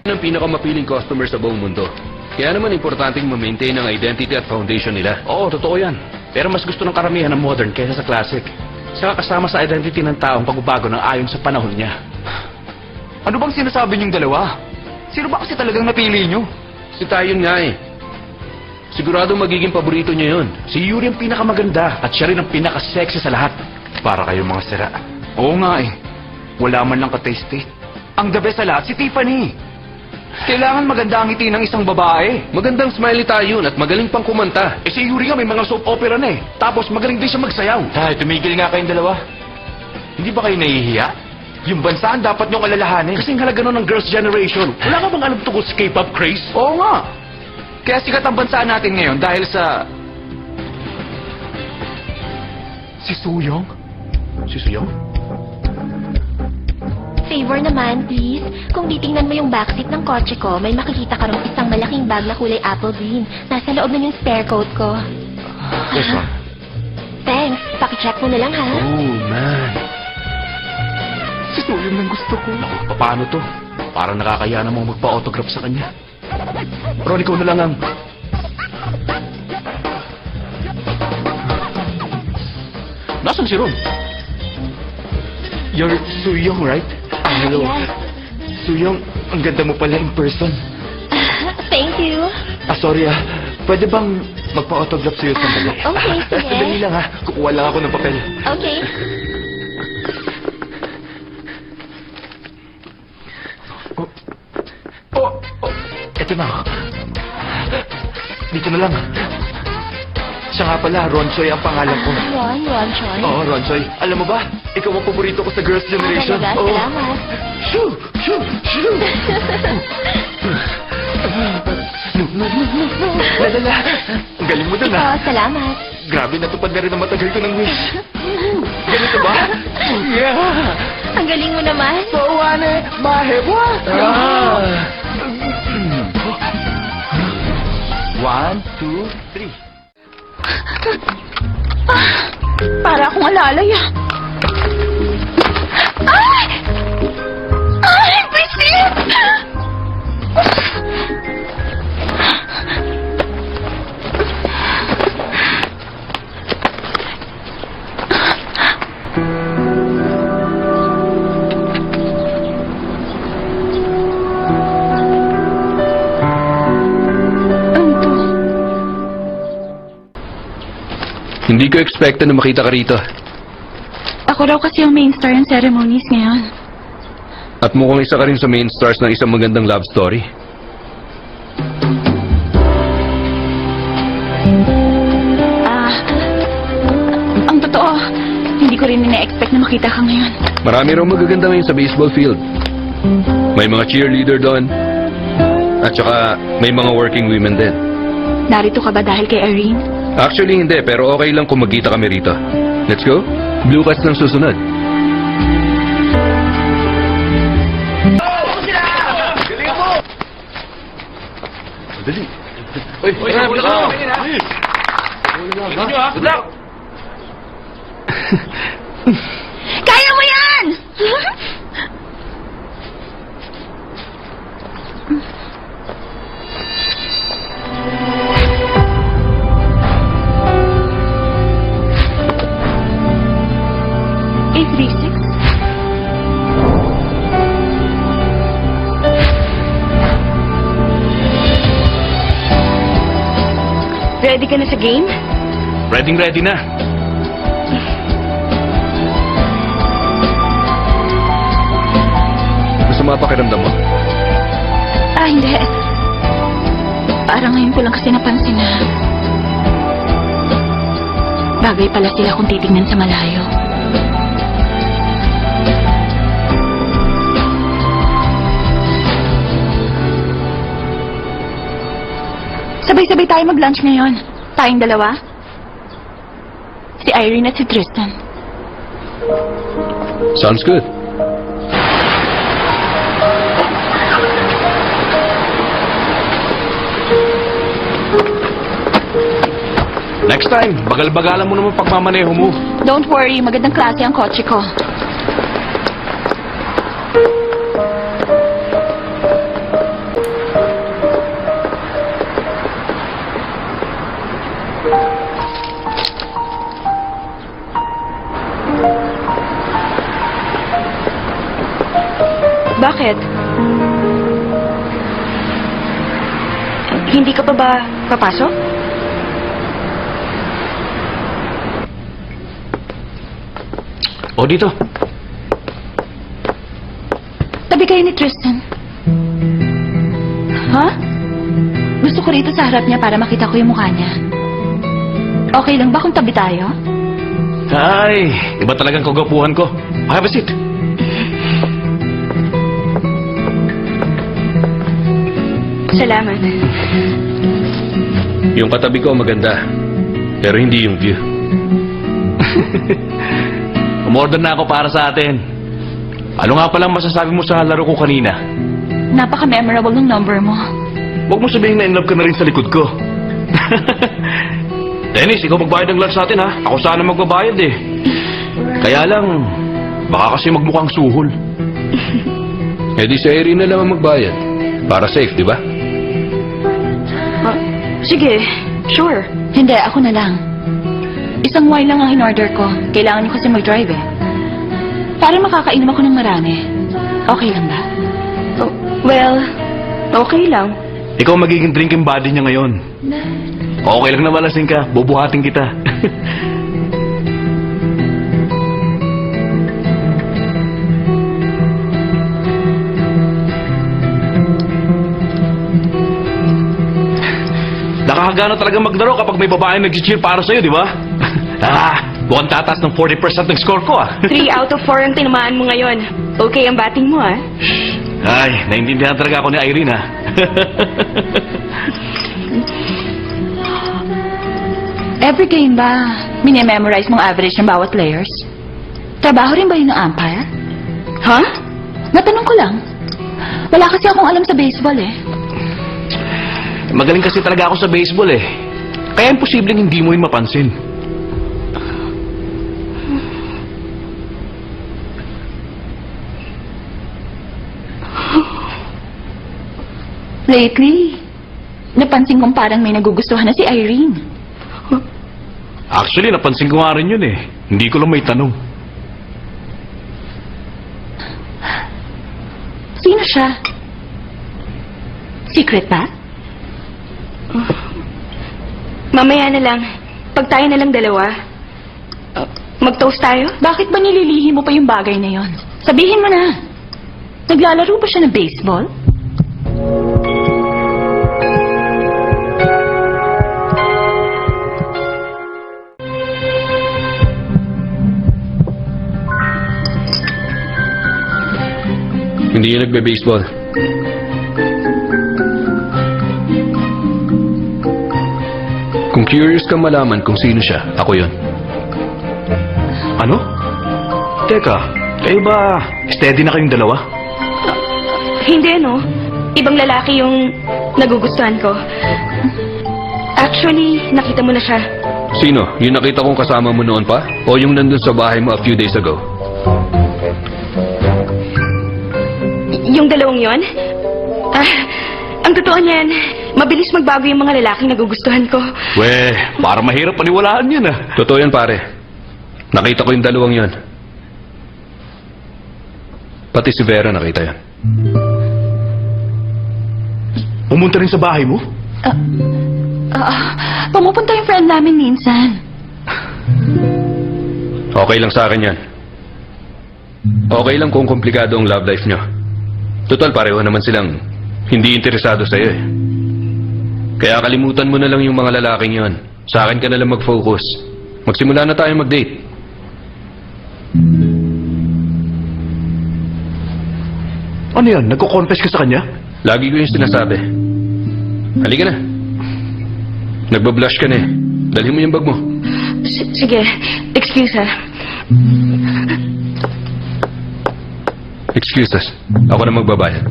ng pinakamapiling customer sa buong mundo. Kaya naman importanteng ma-maintain ang identity at foundation nila. Oo, totoo yan. Pero mas gusto ng karamihan ng modern kaysa sa classic. Saka kasama sa identity ng taong pagbabago ng ayon sa panahon niya. Ano bang sinasabi niyong dalawa? Sino ba kasi talagang napili niyo? Si Tayon nga eh. Sigurado magiging paborito niya yun. Si Yuri ang pinakamaganda at siya rin ang pinaka-sexy sa lahat. Para kayong mga sira. Oo nga eh. Wala man lang ka-taste. Ang the best sa lahat, si Tiffany. Kailangan maganda ang ngiti ng isang babae. Magandang smiley Tayon at magaling pang kumanta. Eh si Yuri nga may mga soap opera na eh. Tapos magaling din siya magsayaw. Tay, tumigil nga kayong dalawa. Hindi ba kayo nahihiya? Yung bansaan dapat niyong alalahanin. Kasing halaga nun ng girls' generation. Wala ka bang alam tungkol sa K-pop craze? Oo nga. Kaya sikat ang bansaan natin ngayon dahil sa... Si Suyong? Si Suyong? Favor naman, please. Kung titingnan mo yung backseat ng kotse ko, may makikita ka rin isang malaking bag na kulay apple green. Nasa loob na yung spare coat ko. This one. Thanks. Pakicheck mo na lang, ha? Oh, man. Si Suyong ang gusto ko. Naku, paano to? Parang nakakaya namang magpa-autograph sa kanya. Ron, ikaw na lang ang... Nasaan si Ron? You're Suyong, right? Hello. Yes. Suyong, ang ganda mo pala in person. Thank you. Sorry Pwede bang magpa-autograph sa'yo sandali? Okay, sige. Sandali lang Kukuha lang ako ng papel. Okay. Eto na. Dito na lang. Siya nga pala, Ronsoy ang pangalan ko. Ron Choi. Oo, Ronsoy. Alam mo ba, ikaw ang paborito ko sa Girls' Generation. Talaga, Oo. salamat. Shoo! Shoo! Shoo! Lalala. Ang galing mo dun Ikaw, salamat. Grabe, natupad na rin ang matagal ko ng wish. Ganito ba? Yeah! Ang galing mo naman. Pawane, mahebwa! One, two, three. Para akong alalay, Ay! Ay, bisit! Hindi ko expected na makita ka rito. Ako raw kasi yung main star ng ceremonies ngayon. At mukhang isa ka rin sa main stars ng isang magandang love story. Ang totoo, hindi ko rin ina-expect na makita ka ngayon. Marami raw magaganda ngayon sa baseball field. May mga cheerleader doon. At saka may mga working women din. Narito ka ba dahil kay Irene? Actually hindi, pero okay lang kung magkita kami rito. Let's go. Blue Cats ng susunod. Dali. Uy, good luck! Kaya mo yan! Ready ka na sa game? Ready na. Masama pakiramdam mo? Hindi. Parang ngayon ko lang kasi napansin na bagay pala sila kung titignan sa malayo. Sabay-sabay tayo mag-lunch ngayon. Tayong dalawa. Si Irene at si Tristan. Sounds good. Next time, bagal-bagalan mo naman pagmamaneho mo. Don't worry, magandang klase ang kotse ko. Bakit? Hindi ka pa ba papasok? O, dito. Tabi kayo ni Tristan. Ha? Gusto ko rito sa harap niya para makita ko yung mukha niya. Okay lang ba kung tabi tayo? Ay, iba talagang kagapuhan ko. Have a seat. Salamat. Yung katabi ko maganda, pero hindi yung view. Umorder na ako para sa atin. Ano nga palang masasabi mo sa laro ko kanina? Napaka-memorable ng number mo. Huwag mo sabihin na in love ka na rin sa likod ko. Dennis, ikaw magbayad ng lunch natin ha. Ako sana magbabayad eh. Kaya lang, baka kasi magmukhang suhol. Eh di si Irene na lang ang magbayad. Para safe, di ba? Sige, sure. Hindi, ako na lang. Isang wine lang ang in-order ko. Kailangan niyo kasi mag-drive eh. Para makakainom ako ng marami. Okay lang ba? Well, okay lang. Ikaw ang magiging drinking buddy niya ngayon. Okay lang na malasing ka. Bubuhatin kita. Nakakagana talaga maglaro kapag may babaeng nag-cheer para sa'yo, di ba? Mukhang tataas ng 40% ng score ko, 3 out of 4 ang tinamaan mo ngayon. Okay ang batting mo, ah. Ay, naiintindihan talaga ako ni Irene, ha? Every game ba, minememorize mong average ng bawat players? Trabaho rin ba yun ng umpire? Ha? Natanong ko lang. Wala kasi akong alam sa baseball eh. Magaling kasi talaga ako sa baseball, eh. Kaya imposibleng hindi mo yun mapansin. Lately, napansin kong parang may nagugustuhan na si Irene. Actually, napansin ko nga rin yun, eh. Hindi ko lang may tanong. Sino siya? Secret ba? Mamaya na lang. Pag tayo na lang dalawa. Mag-toast tayo? Bakit ba nililihi mo pa yung bagay na yon? Sabihin mo na. Naglalaro ba siya ng baseball? Hindi yun nagbe-baseball. Kung curious kang malaman kung sino siya, ako yun. Ano? Teka, kayo ba steady na kayong dalawa? Hindi, no? Ibang lalaki yung nagugustuhan ko. Actually, nakita mo na siya. Sino? Yung nakita kong kasama mo noon pa? O yung nandun sa bahay mo a few days ago? Yung dalawang yon? Ang totoo niyan, mabilis magbago yung mga lalaking nagugustuhan ko. Weh, para mahirap paniwalaan yan, ah. Totoo yan, pare. Nakita ko yung dalawang yon. Pati si Vera nakita yan. Pumunta rin sa bahay mo? Pumupunta yung friend namin minsan. Okay lang sa akin yan. Okay lang kung komplikado ang love life nyo. Total, pareho naman silang hindi interesado sa'yo eh. Kaya kalimutan mo na lang yung mga lalaking yon. Sa akin ka na lang mag-focus. Magsimula na tayo mag-date. Ano yan? Nagko-confess ka sa kanya? Lagi ko yung sinasabi. Halika na. Nagbablush ka na eh. Dalhin mo yung bag mo. Sige, excuse ha. Excuse us. Ako na magbabayad.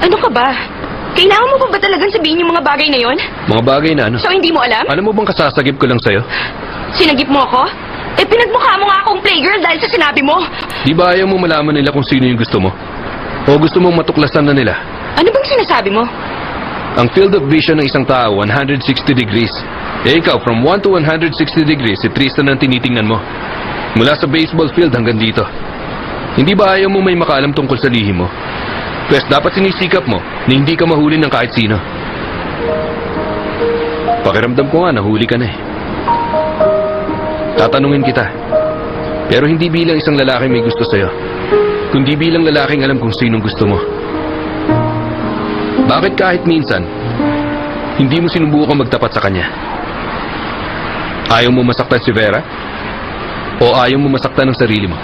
Ano ka ba? Kailangan mo pa ba talagang sabihin yung mga bagay na yon? Mga bagay na ano? So hindi mo alam? Alam mo bang kasasagip ko lang sa'yo? Sinagip mo ako? Eh pinagmukha mo nga akong playgirl dahil sa sinabi mo. Di ba ayaw mo malaman nila kung sino yung gusto mo? O gusto mong matuklasan na nila? Ano bang sinasabi mo? Ang field of vision ng isang tao, 160 degrees. Eh ikaw, from 1 to 160 degrees, si Tristan ang tinitingnan mo. Mula sa baseball field hanggang dito. Hindi ba ayaw mo may makaalam tungkol sa lihim mo? Pwes dapat sinisikap mo na hindi ka mahuli ng kahit sino. Pakiramdam ko nga, nahuli ka na eh. Tatanungin kita. Pero hindi bilang isang lalaki may gusto sa'yo, kundi bilang lalaking alam kung sinong gusto mo. Bakit kahit minsan, hindi mo sinubukan magtapat sa kanya? Ayaw mo masaktan si Vera? O ayaw mo masaktan ang sarili mo?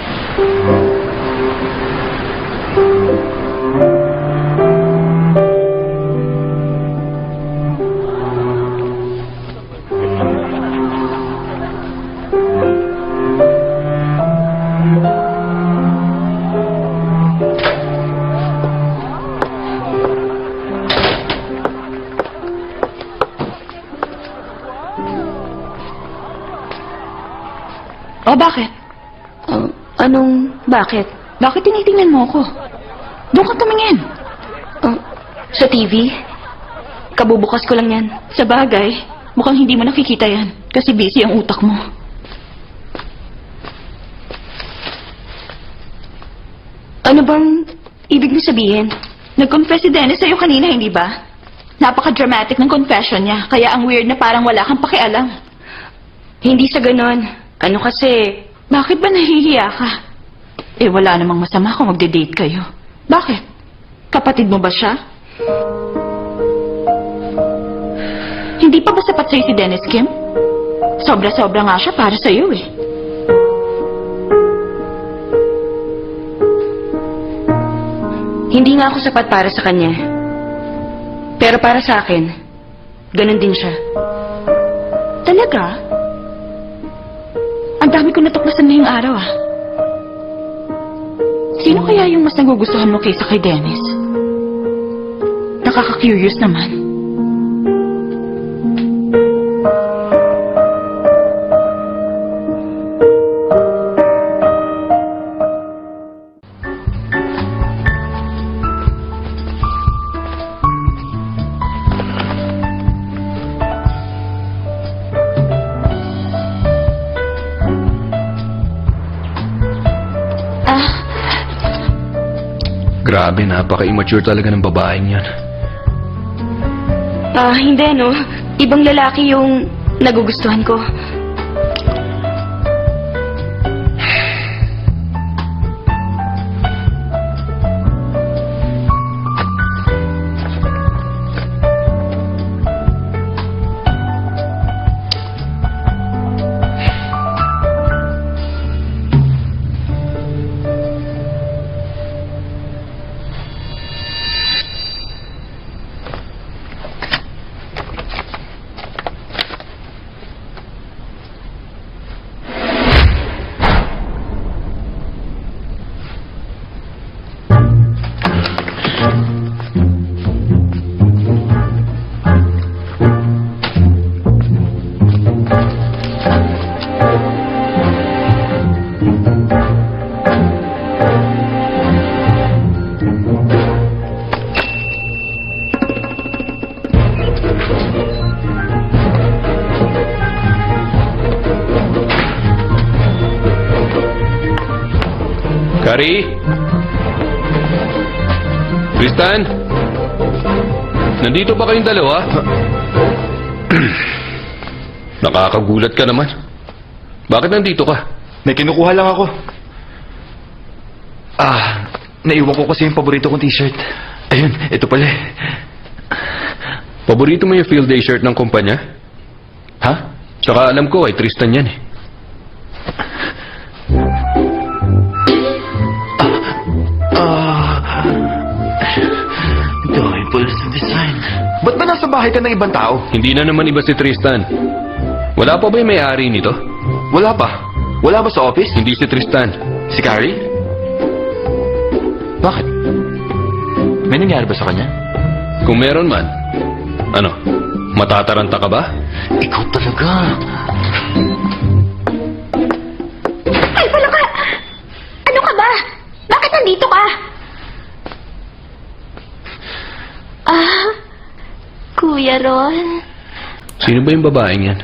O bakit? Anong bakit? Bakit tinitingnan mo ako? Doon ka tumingin. Sa TV? Kabubukas ko lang yan. Sa bagay, mukhang hindi mo nakikita yan. Kasi busy ang utak mo. Ano bang ibig mo sabihin? Nag-confess si Dennis sa'yo kanina, hindi ba? Napaka-dramatic ng confession niya. Kaya ang weird na parang wala kang pakialam. Hindi sa ganon. Ano kasi, Bakit ba nahihiya ka? Eh, wala namang masama kung magde-date kayo. Bakit? Kapatid mo ba siya? Hindi pa ba sapat sa'yo si Dennis, Kim? Sobra-sobra nga siya para sa'yo eh. hindi nga ako sapat para sa kanya. Pero para sa akin, ganun din siya. Talaga? Ang dami ko natuklasan ngayong araw ah. Sino kaya yung mas nagugustuhan mo kaysa kay Dennis? Nakaka-curious naman. Grabe, napaka-immature talaga ng babaeng yan. Hindi no. Ibang lalaki yung nagugustuhan ko. Kari? Tristan? Nandito ba kayong dalawa? Nakakagulat ka naman. Bakit nandito ka? May kinukuha lang ako. Naiwan ko kasi yung paborito kong t-shirt. Ayun, ito pala. Paborito mo yung field day shirt ng kumpanya? Ha? Tsaka alam ko ay Tristan yan eh. Impulsive design. Ba't ba nasa bahay ka ng ibang tao? Hindi na naman iba si Tristan. Wala pa ba yung may-ari nito? Wala pa. Wala ba sa office? Hindi si Tristan. Si Carrie? Bakit? May nangyari ba sa kanya? Kung meron man, ano, matataranta ka ba? Ikaw talaga. Ay, pala ka! Ano ka ba? Bakit nandito ka? Kuya Ron. Sino ba yung babaeng yan?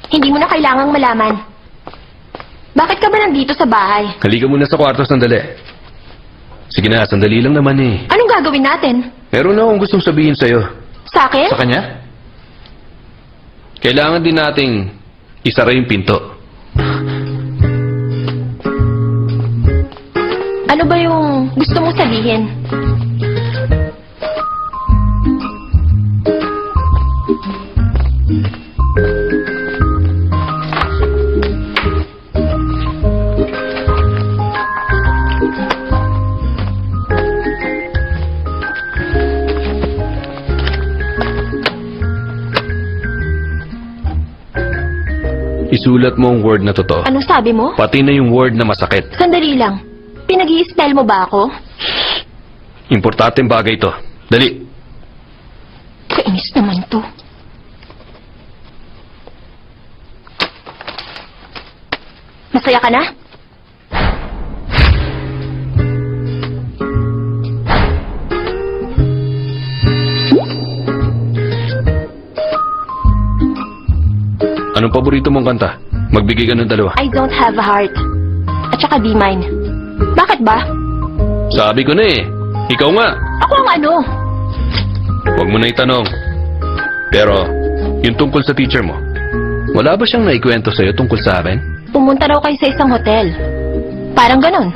Hindi mo na kailangang malaman. Bakit ka ba nandito sa bahay? Halika muna sa kwarto sandali. Sige na, sandali lang naman eh. Anong gagawin natin? Meron na akong gustong sabihin sa'yo. Sa akin? Sa kanya? Kailangan din nating isara yung pinto. Ano ba yung gusto mong sabihin? Isulat mo ang word na totoo. Anong sabi mo? Pati na yung word na masakit. Sandali lang. Pinag-i-spell mo ba ako? Importanteng bagay to. Dali. Kainis naman to. Masaya ka na? Anong paborito mong kanta? Magbigay ka ng dalawa. I don't have a heart. At saka be mine. Bakit ba? Sabi ko na eh. Ikaw nga. Ako ang ano? Huwag mo na itanong. Pero, yung tungkol sa teacher mo, wala ba siyang naikwento sa'yo tungkol sa akin? Pumunta raw kayo sa isang hotel. Parang ganon.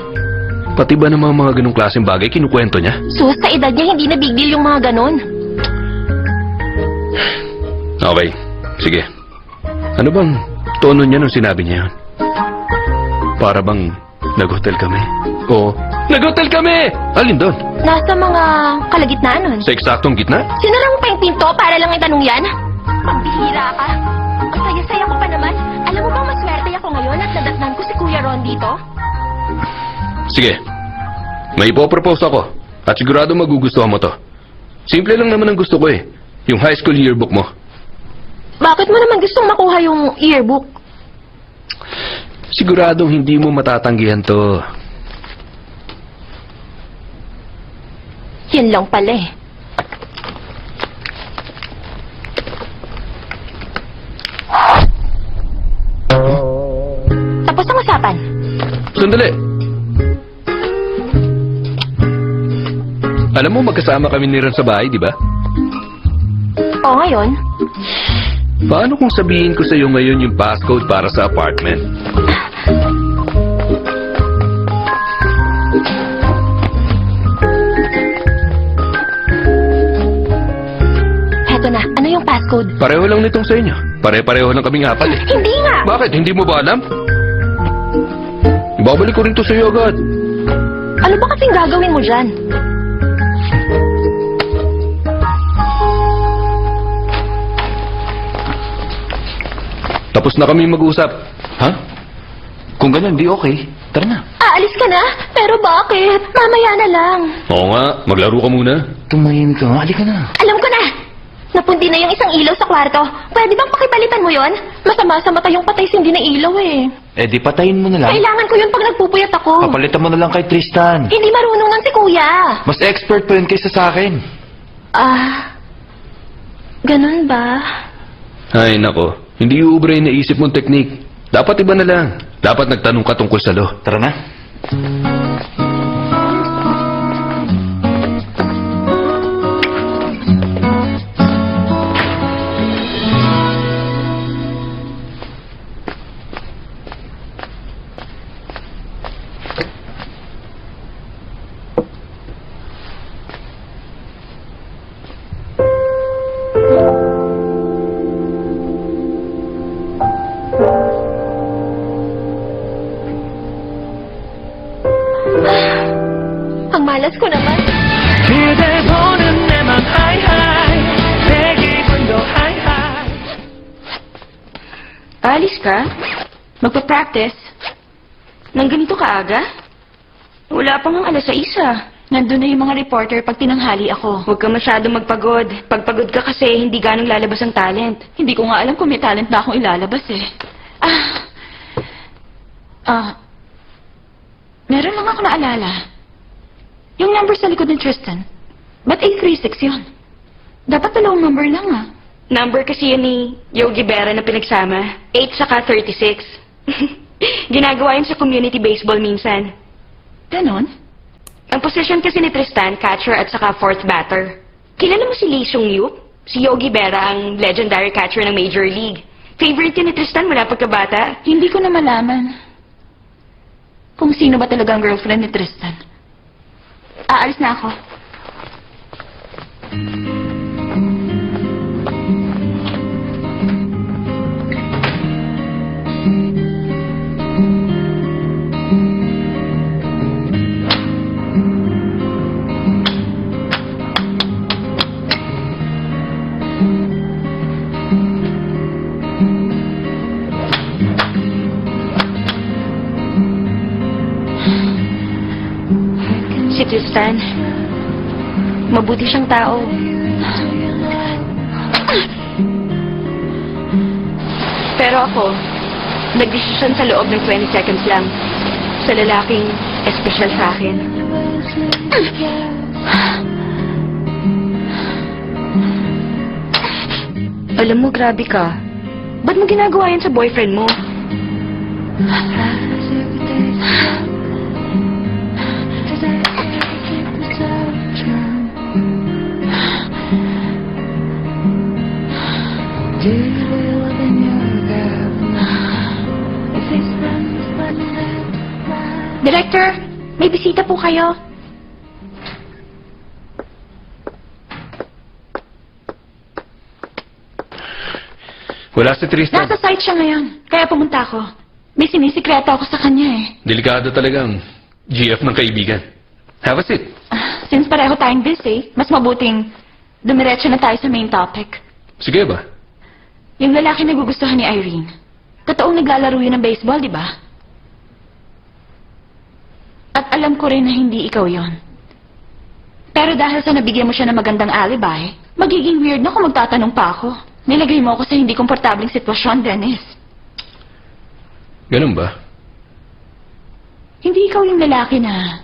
Pati ba ng mga ganong klaseng bagay kinukwento niya? Sus, sa edad niya hindi na big deal yung mga ganon. Okay, sige. Ano bang tono niya nung sinabi niya yun? Para bang nag-hotel kami? Oo. Nag-hotel kami! Alin doon? Nasa mga kalagitnaan nun. Sa eksaktong gitna? Sinara mo pa yung pinto para lang itanong yan? Pambihira ka. Ang saya-saya ko pa naman. Alam mo bang maswerte ako ngayon at nadatnan ko si Kuya Ron dito? Sige. May ipopropose ako. At sigurado magugustuhan mo to. Simple lang naman ang gusto ko eh. Yung high school yearbook mo. Bakit mo naman gustong makuha yung yearbook? Siguradong hindi mo matatanggihan to. Yan lang pala eh. Tapos ang usapan. Sandali. Alam mo, magkasama kami ni Ron sa bahay, di ba? O ngayon, Paano kung sabihin ko sa iyo ngayon yung passcode para sa apartment? heto na. Ano yung passcode? Pareho lang nitong sa inyo. Pare-pareho lang kaming apat eh. Hindi nga! Bakit? Hindi mo ba alam? Ibabalik ko rin to sa iyo agad. Ano ba kasing gagawin mo dyan? Tapos na kami mag-usap. Ha? Kung ganun, di okay. Tara na. Aalis ka na? Pero bakit? Mamaya na lang. Oo nga, maglaro ka muna. Tumahimik ka. Halika na. Alam ko na! Napundi na yung isang ilaw sa kwarto. Pwede bang pakipalitan mo yon? Masama sa mata yung patay sindi na ilaw eh. Eh, di patayin mo na lang. Kailangan ko yun pag nagpupuyat ako. Papalitan mo na lang kay Tristan. Hindi marunong nun si kuya. Mas expert pa yun kaysa sa akin. Ganun ba? Ay, nako. Hindi uubra yung naisip mong teknik. Dapat iba na lang. Dapat nagtanong ka tungkol sa law. Tara na. Ang malas ko naman. 그대 보는 내맘 하이하이 내 기분도 하이하이 Alis ka? Magpa-practice? Nang ganito ka aga? Wala pang ang alas 6 ah. Nandun na yung mga reporter pag tinanghali ako. Huwag ka masyado magpagod. Pagpagod ka kasi, hindi ganong lalabas ang talent. Hindi ko nga alam kung may talent na akong ilalabas eh. Meron lang ako naalala. Yung number sa likod ni Tristan. Ba't 836 yun? Dapat 2 number lang ah. Number kasi yun ni Yogi Berra na pinagsama. 8 saka 36. Ginagawa yun sa community baseball minsan. Ganon? Ang position kasi ni Tristan, catcher at saka fourth batter. Kilala mo si Lee Seung-yup? Si Yogi Berra ang legendary catcher ng Major League. Favorite yun ni Tristan mula pagkabata. Hindi ko na malaman kung sino ba talaga ang girlfriend ni Tristan. Aalis na ako. Si Tristan, mabuti siyang tao. Pero ako, nagdesisyon sa loob ng 20 seconds lang sa lalaking espesyal sa akin. Alam mo, grabe ka. Ba't mo ginagawa yan sa boyfriend mo? Director, may bisita po kayo. Wala si Tristan. Nasa site siya ngayon, kaya pumunta ako. May sinisikreto ako sa kanya eh. Delikado talagang GF ng kaibigan. Have a seat. Since pareho tayong busy, mas mabuting dumiretso na tayo sa main topic. Sige ba? Yung lalaki na gugustuhan ni Irene. Totoong naglalaro yun ng baseball, di ba? At alam ko rin na hindi ikaw yon. Pero dahil sa nabigyan mo siya ng magandang alibi, magiging weird na kung magtatanong pa ako. Nilagay mo ako sa hindi komportabling sitwasyon, Dennis. Ganun ba? Hindi ikaw yung lalaki na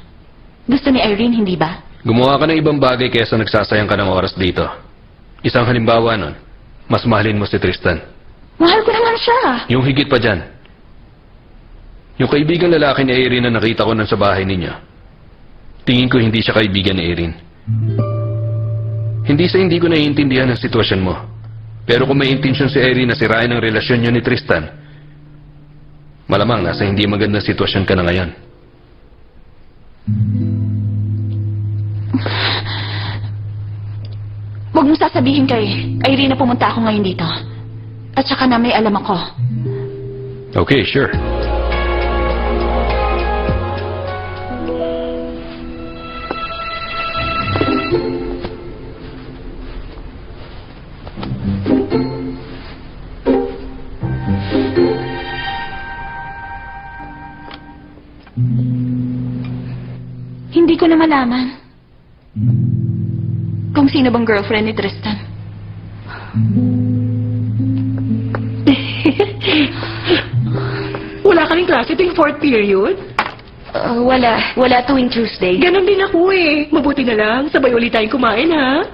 gusto ni Irene, hindi ba? Gumawa ka ng ibang bagay kaysa nagsasayang ka ng oras dito. Isang halimbawa nun, mas mahalin mo si Tristan. Mahal ko naman siya. Yung higit pa dyan. Yung kaibigan lalaki ni Erin na nakita ko nun sa bahay ninyo. Tingin ko hindi siya kaibigan ni Erin. Hindi ko naiintindihan ang sitwasyon mo. Pero kung may intensyon si Erin na sirain ang relasyon niyo ni Tristan, malamang nasa hindi magandang sitwasyon ka na ngayon. Huwag mo sasabihin kay Irene na pumunta ako ngayon dito. At saka na may alam ako. Okay, sure. Hindi ko na malaman kung sino bang girlfriend ni Tristan. Wala ka rin klase tuwing fourth period? Wala tuwing Tuesday. Ganon din ako eh. Mabuti na lang, sabay ulit tayong kumain ha?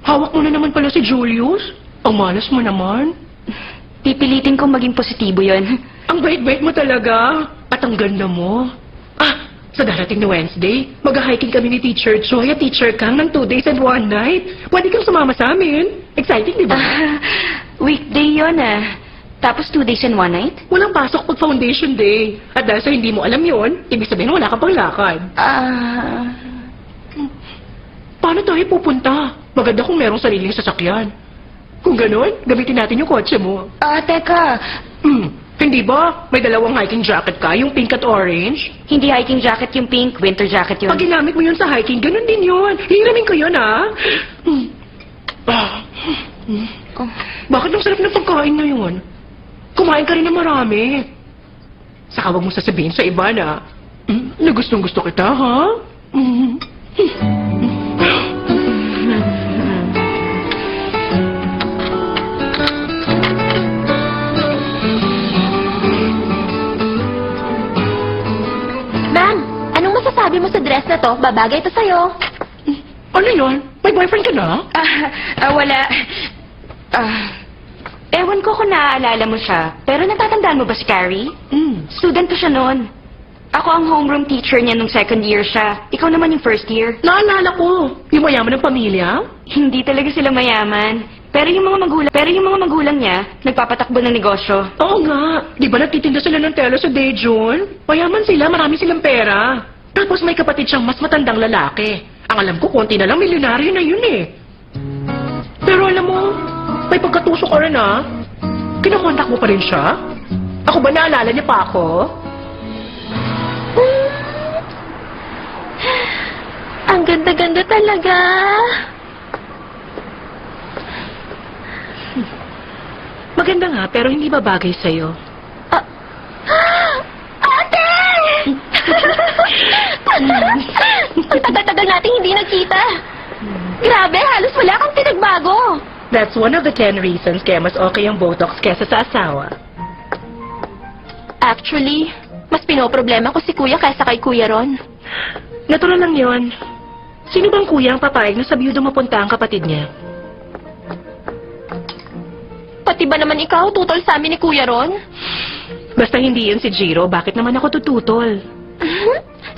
Hawak mo na naman pala si Julius. Ang malas mo naman. Pipilitin kong maging positibo yon. Ang bait-bait mo talaga. At ang ganda mo. Sa darating na Wednesday, mag-hiking kami ni Teacher Choi at Teacher Kang ng 2 days and 1 night. Pwede kang sumama sa amin. Exciting, di ba? Weekday yon ah. Tapos 2 days and 1 night? Walang pasok pag foundation day. At dahil sa hindi mo alam yon, ibig sabihin wala ka pang lakad. Paano tayo pupunta? Maganda kung merong sariling sasakyan. Kung ganon, gamitin natin yung kotse mo. Teka. Hindi ba? May dalawang hiking jacket ka, yung pink at orange? Hindi hiking jacket yung pink, winter jacket yun. Pag ginamit mo yun sa hiking, ganon din yun. Hiramin ko yun, ha? Bakit ang sarap ng pagkain ngayon? Kumain ka rin ng marami. Saka wag mo sasabihin sa iba na, na gustong-gusto kita, ha? Ma'am, anong masasabi mo sa dress na to? Eto, babagay to sa'yo. Ano yun? May boyfriend ka na? Wala. Ewan ko kung naaalala mo siya, pero natatandaan mo ba si Carrie? Student ko siya noon. Ako ang homeroom teacher niya nung second year siya. Ikaw naman yung first year. Naalala ko. Yung mayaman ng pamilya? Hindi talaga sila mayaman. Pero yung mga magulang niya, nagpapatakbo ng negosyo. Oo nga. Di ba nagtitinda sila ng tela sa Daejeon? Mayaman sila, marami silang pera. Tapos may kapatid siyang mas matandang lalaki. Ang alam ko, konti na lang milyonaryo na yun eh. Pero alam mo, may pagkatusok ka rin ah. Kinakontak mo pa rin siya? Ako ba naalala niya pa ako? Ang ganda-ganda talaga. Maganda nga, pero hindi ba bagay sa'yo? Ate! Ang tagal-tagal nating hindi nagkita. Grabe, halos wala kang pinagbago. That's one of the 10 reasons kaya mas okay ang Botox kesa sa asawa. Actually, mas pinoproblema ko si Kuya kaysa kay Kuya Ron. Natural lang yon. Sino bang kuya ang papayag na sa biyudo mapunta ang kapatid niya? Pati ba naman ikaw tutol sa amin ni Kuya Ron? Basta hindi yun si Jiro, bakit naman ako tututol?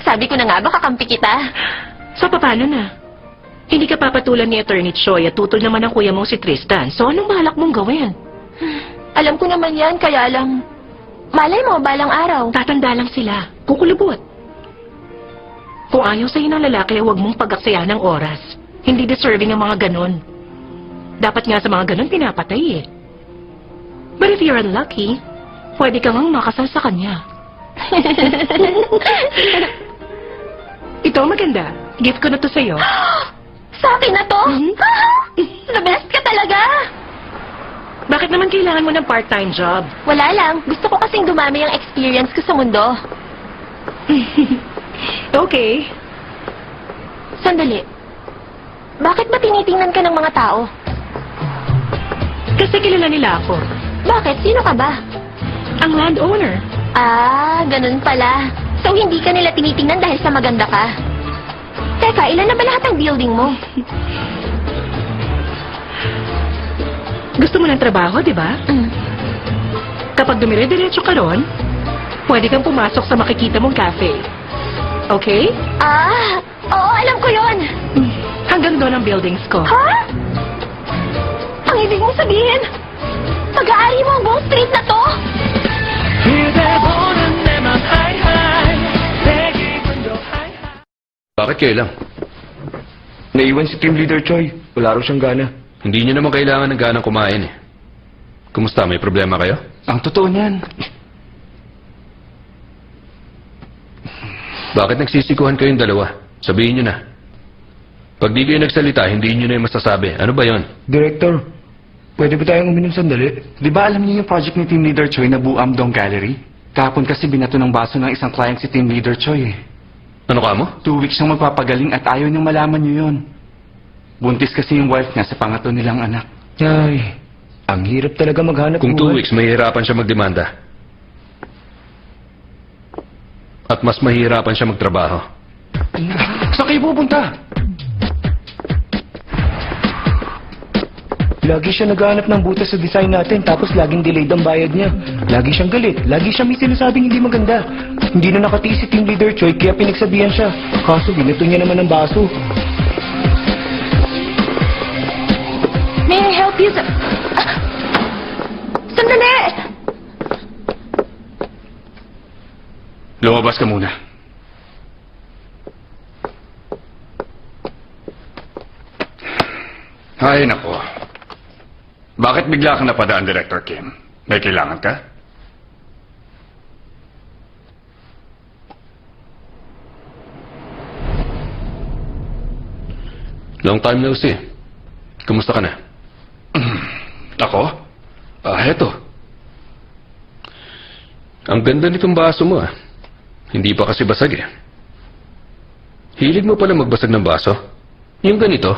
Sabi ko na nga ba kakampi kita? So, paano na? Hindi ka papatulan ni Attorney Choi at tutol naman ang kuya mong si Tristan. So, anong balak mong gawin? Alam ko naman yan, kaya lang... Malay mo, balang araw. Tatanda lang sila. Kukulubot. Kung ayaw sa'yo ng lalaki, huwag mong pag-aksaya ng oras. Hindi deserving ang mga ganon. Dapat nga sa mga ganon, pinapatay eh. But if you're unlucky, pwede kang makasal sa kanya. Ito maganda. Gift ko na to sa'yo. Sa akin na to? The best ka talaga. Bakit naman kailangan mo ng part-time job? Wala lang. Gusto ko kasing dumami ang experience ko sa mundo. Okay. Sandali. Bakit ba tinitingnan ka ng mga tao? Kasi kilala nila ako. Bakit? Sino ka ba? Ang landowner. Ah, ganun pala. So, hindi ka nila tinitingnan dahil sa maganda ka. Teka, ilan na ba lahat ang building mo? Gusto mo ng trabaho, di ba? Kapag dumire-diretso ka ron, pwede kang pumasok sa makikita mong cafe. Okay? Ah, oo, alam ko yon. Hanggang doon ang buildings ko. Ha? Ang ibig mong sabihin, pag-aari mo ang buong street na to? 그대 보는 내맘 하이하이 내 기분도 하이하이 Bakit kayo lang? Naiwan si Team Leader Choi. Wala raw siyang gana. Hindi nyo naman kailangan ng ganang kumain eh. Kumusta? May problema kayo? Ang totoo niyan. Bakit nagsisikuhan kayong dalawa? Sabihin nyo na. Pag di kayo nagsalita, hindi nyo na yung masasabi. Ano ba yon? Director, pwede ba tayong uminom sandali? Di ba alam niyo yung project ni Team Leader Choi na Buam Dong Gallery? Kahapon kasi binato ng baso ng isang client si Team Leader Choi eh. Ano ka mo? 2 weeks siyang magpapagaling at ayaw niyang malaman niyo yun. Buntis kasi yung wife niya sa pangatlo nilang anak. Ay, ang hirap talaga maghanap Kung 2 buhay. weeks, mahihirapan siya magdemanda. At mas mahihirapan siya magtrabaho. Saan kayo pupunta? Lagi siya naghahanap ng butas sa design natin tapos laging delayed ang bayad niya. Lagi siyang galit. Lagi siya may sinasabing hindi maganda. Hindi na nakatiis si Team Leader Choi kaya pinagsabihan siya. Kaso binato niya naman ng baso. May I help you? Sandali! Lumabas ka muna. Ay, nako. Bakit bigla kang napadaan, Director Kim? May kailangan ka? Long time no see. Kumusta ka na? Ako? Heto. Ang ganda nitong baso mo ah. Hindi pa kasi basag eh. Hilig mo pala magbasag ng baso? Yung ganito?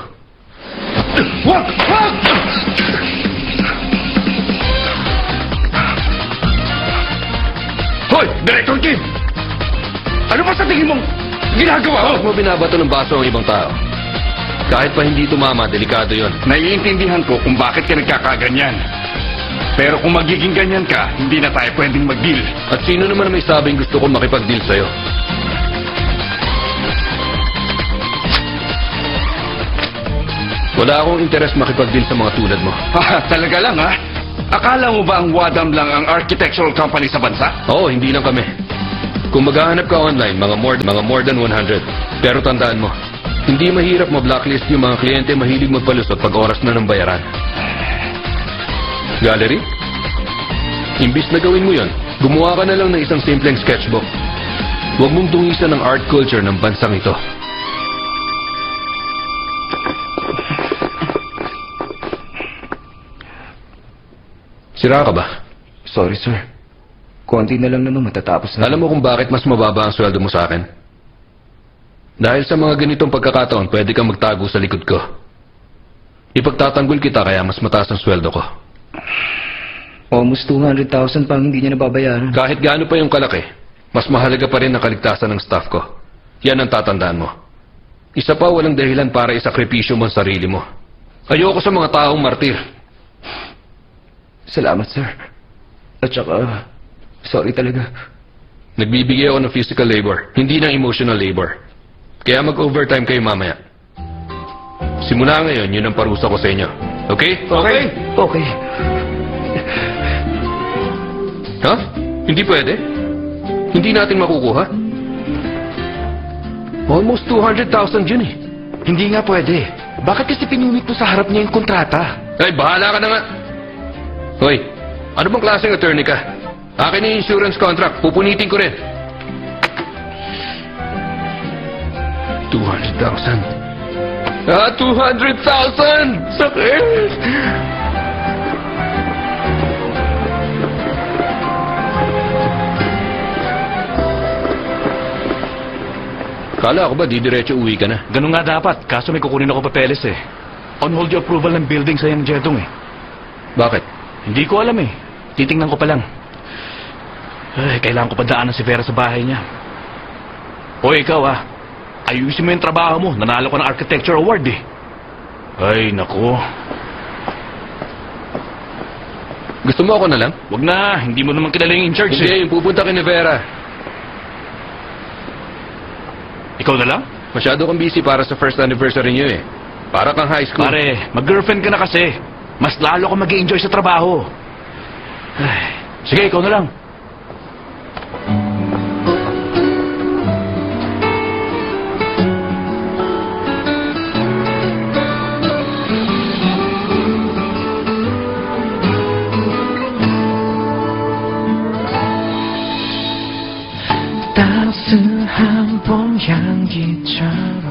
Wag! Wag! Hoy! Director Kim! Ano ba sa tingin mong ginagawa Bakit mo binabato ng baso ang ibang tao? Kahit pa hindi tumama, delikado yon. Naiintindihan ko kung bakit ka nagkakaganyan. Pero kung magiging ganyan ka, hindi na tayo pwedeng mag-deal. At sino naman ang may sabing gusto kong makipag-deal sa'yo? Wala akong interes makipag-deal sa mga tulad mo. Talaga lang ha? Akala mo ba ang Wadam lang ang architectural company sa bansa? Oo, hindi lang kami. Kung maghahanap ka online, mga more than 100. Pero tandaan mo, hindi mahirap ma-blacklist yung mga kliyente mahilig magpalusot pag oras na ng bayaran. Gallery? Imbis na gawin mo yon, gumawa ka na lang ng isang simpleng sketchbook. Huwag mong dungisan ang art culture ng bansang ito. Sira ka ba? Sorry, sir. Konti na lang naman matatapos na. Alam mo kung bakit mas mababa ang sweldo mo sa akin? Dahil sa mga ganitong pagkakataon, pwede kang magtago sa likod ko. Ipagtatanggol kita kaya mas mataas ang sweldo ko. Almost 200,000 pang hindi niya nababayaran. Kahit gaano pa yung kalaki, mas mahalaga pa rin ang kaligtasan ng staff ko. Yan ang tatandaan mo. Isa pa, walang dahilan para isakripisyo mo ang sarili mo. Ayoko sa mga taong martir. Salamat, sir. At saka, sorry talaga. Nagbibigay ako ng physical labor, hindi ng emotional labor. Kaya mag-overtime kayo mamaya. Simula ngayon, yun ang parusa ko sa inyo. Okay? Okay. Okay. Ha? Hindi pwede? Hindi natin makukuha? Almost 200,000 yun eh. Hindi nga pwede. Bakit kasi pinunit mo sa harap niya yung kontrata? Ay, bahala ka na nga. Hoy, ano bang klaseng attorney ka? Akin yung insurance contract. Pupunitin ko rin. 200,000. 200,000! Sakit! Kala ko ba didiretso uwi ka na? Ganun nga dapat, kaso may kukunin ako papeles eh. On hold yung approval ng building sa yung Jedong eh. Bakit? Hindi ko alam eh. Titingnan ko pa lang. Ay, kailangan ko pa daanan si Vera sa bahay niya. O ikaw ah, ayusin mo yung trabaho mo. Nanalo ka ng architecture award eh. Ay, naku. Gusto mo ako na lang? Wag na, hindi mo naman kilala yung in-charge eh. Hindi, yung pupunta kay ni Vera. Ikaw na lang? Masyado kang busy para sa first anniversary niyo eh. Para kang high school. Pare, mag-girlfriend ka na kasi. Mas lalo ka mag-enjoy sa trabaho. Ay, sige, ikaw na lang. 따스한 봄 향기처럼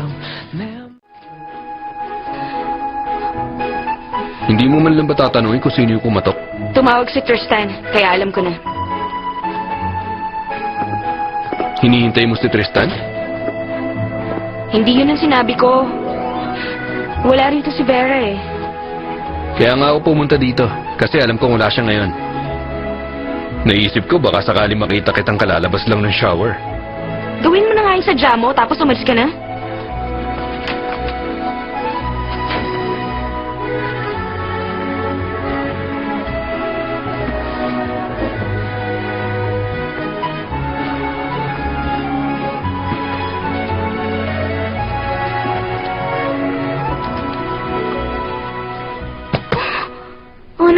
Hindi mo man lang ba tatanungin kung sino yung kumatok? Tumawag si Tristan, kaya alam ko na. Hinihintay mo si Tristan? Hindi yun ang sinabi ko. Wala rito si Vera eh. Kaya nga ako pumunta dito. Kasi alam kong wala siya ngayon. Naisip ko baka sakali makita kitang kalalabas lang ng shower. Gawin mo na nga yung sadya mo, tapos umalis ka na.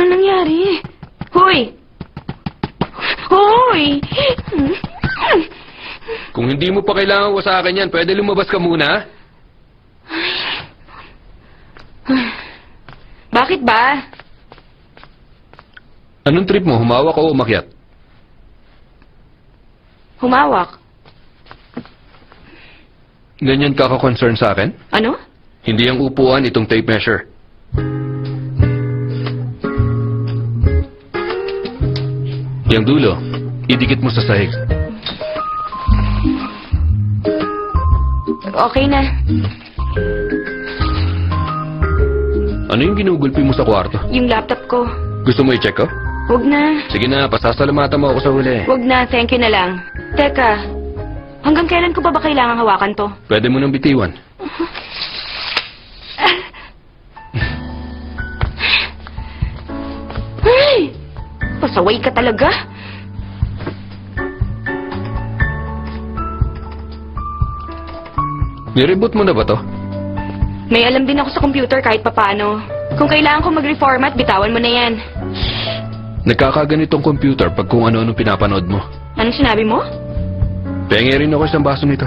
Ano nangyari? Hoy! Hoy! Kung hindi mo pa kailangan ko sa akin yan, pwede lumabas ka muna? Bakit ba? Anong trip mo? Humawak o umakyat? Humawak. Ganyan ka ka-concern sa akin? Ano? Hindi ang upuan, itong tape measure. Yang dulo, idikit mo sa sahig. Okay na. Ano yung ginugulpi mo sa kwarto? Yung laptop ko. Gusto mo i-check ko? Huwag na. Sige na, pasasalamatan mo ako sa huli. Huwag na. Thank you na lang. Teka. Hanggang kailan ko ba kailangan hawakan to? Pwede mo nang bitiwan. Ay! Pasaway ka talaga. Nireboot mo na ba to? May alam din ako sa computer kahit papano. Kung kailangan ko mag-reformat, bitawan mo na yan. Nagkakaganitong computer pag kung ano-ano pinapanood mo. Anong sinabi mo? Pengi rin ako isang baso nito.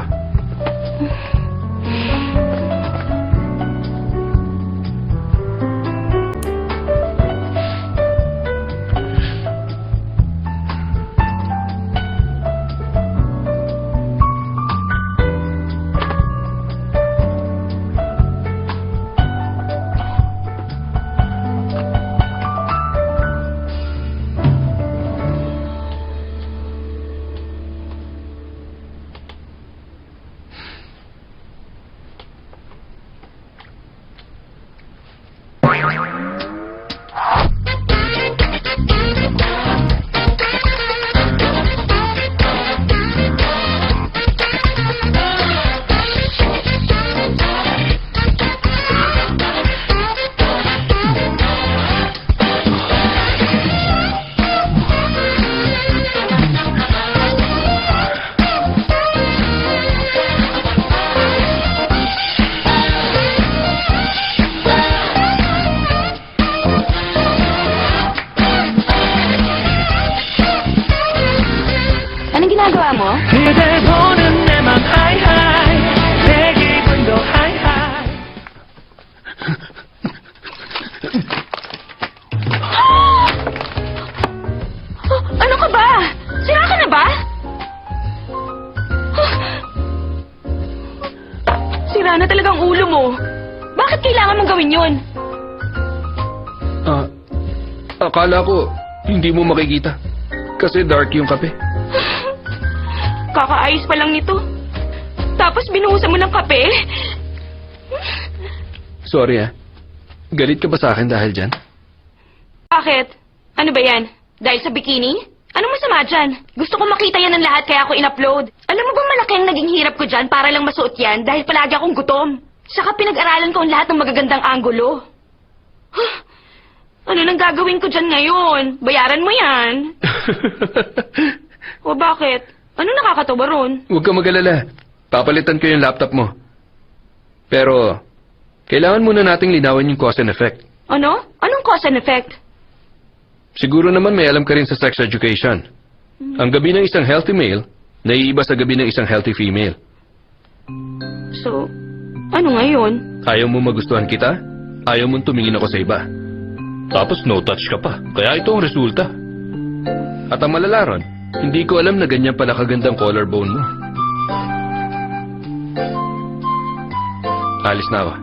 Anong ginagawa mo? 그댈 보는 내맘 하이하이 내 기분도 하이하이 Ano ka ba? Sira ka na ba? Sira na talagang ulo mo. Bakit kailangan mong gawin yun? Akala ko hindi mo makikita. Kasi dark yung kape. Kakaayos pa lang nito. Tapos binuhusan mo ng kape? Sorry Galit ka ba sa akin dahil dyan? Bakit? Ano ba yan? Dahil sa bikini? Anong masama dyan? Gusto ko makita yan ng lahat kaya ako in-upload. Alam mo bang malaki ang naging hirap ko dyan para lang masuot yan dahil palagi akong gutom? Saka pinag-aralan ko ang lahat ng magagandang anggulo. Ano nang gagawin ko dyan ngayon? Bayaran mo yan. O bakit? Ano nakakatawa ron? Huwag ka mag-alala. Papalitan ko yung laptop mo. Pero, kailangan muna nating linawin yung cause and effect. Ano? Anong cause and effect? Siguro naman may alam ka rin sa sex education. Ang gabi ng isang healthy male, naiiba sa gabi ng isang healthy female. So, ano ngayon? Ayaw mo magustuhan kita? Ayaw mong tumingin ako sa iba. Tapos no touch ka pa. Kaya ito ang resulta. At ang malala ron, hindi ko alam na ganyan pala kagandang collarbone mo. Alis na ako.